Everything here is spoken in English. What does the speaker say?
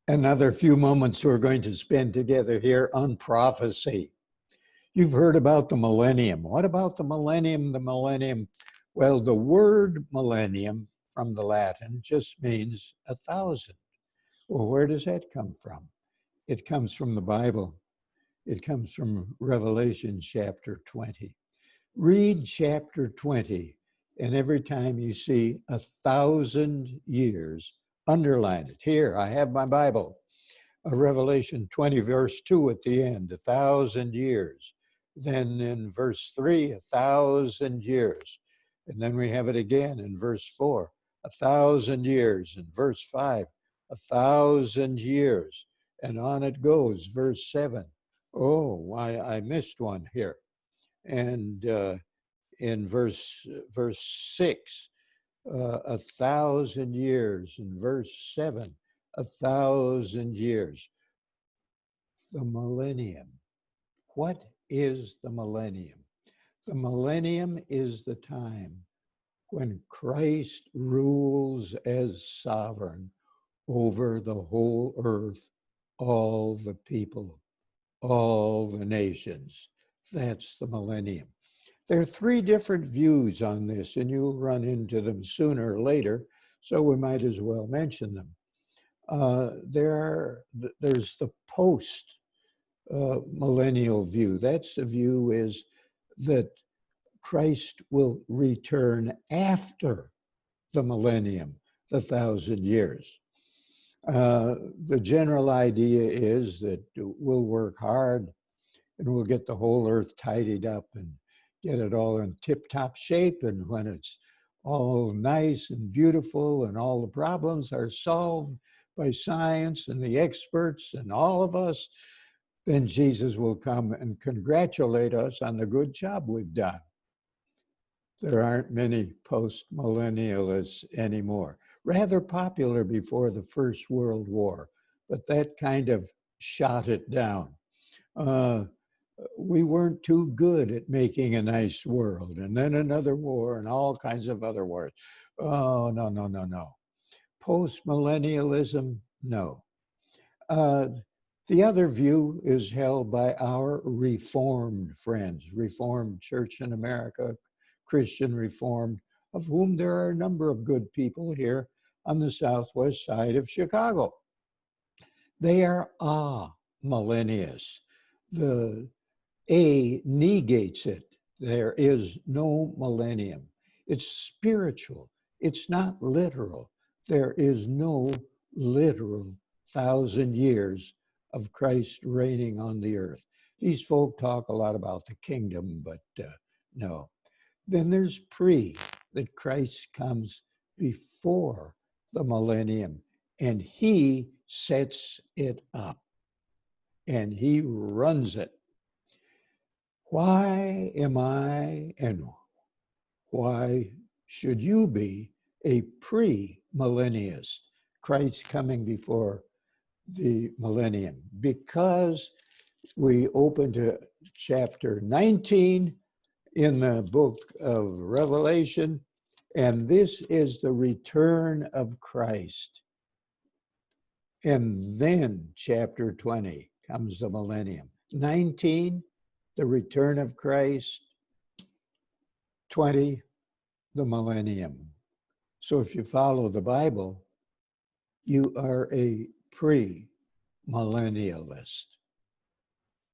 Another few moments we're going to spend together here on prophecy. You've heard about the millennium. What about the millennium? The millennium, well, the word millennium from the Latin just means 1,000. Well, where does that come from? It comes from the Bible. It comes from Revelation chapter 20. Read chapter 20, and every time you see 1,000 years, underline it. Here, I have my Bible. Revelation 20, verse 2 at the end, 1,000 years. Then in verse 3, 1,000 years. And then we have it again in verse 4, 1,000 years. In verse 5, 1,000 years. And on it goes, verse 7. Oh, why, I missed one here. And in verse 6, 1,000 years. In verse 7, 1,000 years. The millennium. What is the millennium? The millennium is the time when Christ rules as sovereign over the whole earth, all the people, all the nations. That's the millennium. There are three different views on this, and you'll run into them sooner or later, so we might as well mention them. There's the post-millennial view. That's the view is that Christ will return after the millennium, the 1,000 years. The general idea is that we'll work hard and we'll get the whole earth tidied up and get it all in tip-top shape. And when it's all nice and beautiful and all the problems are solved by science and the experts and all of us, then Jesus will come and congratulate us on the good job we've done. There aren't many post-millennialists anymore. Rather popular before the First World War, but that kind of shot it down. We weren't too good at making a nice world, and then another war and all kinds of other wars. Oh, no. Post-millennialism, no. The other view is held by our Reformed friends, Reformed Church in America, Christian Reformed, of whom there are a number of good people here on the southwest side of Chicago. They are millennialists. The A negates it. There is no millennium. It's spiritual. It's not literal. There is no literal 1,000 years of Christ reigning on the earth. These folk talk a lot about the kingdom, but no. Then there's that Christ comes before the millennium, and he sets it up, and he runs it. Why am I, and why should you be a pre-millennialist? Christ coming before the millennium. Because we open to chapter 19 in the book of Revelation, and this is the return of Christ. And then chapter 20 comes the millennium. 19, the return of Christ. 20, the millennium. So if you follow the Bible, you are a pre-millennialist.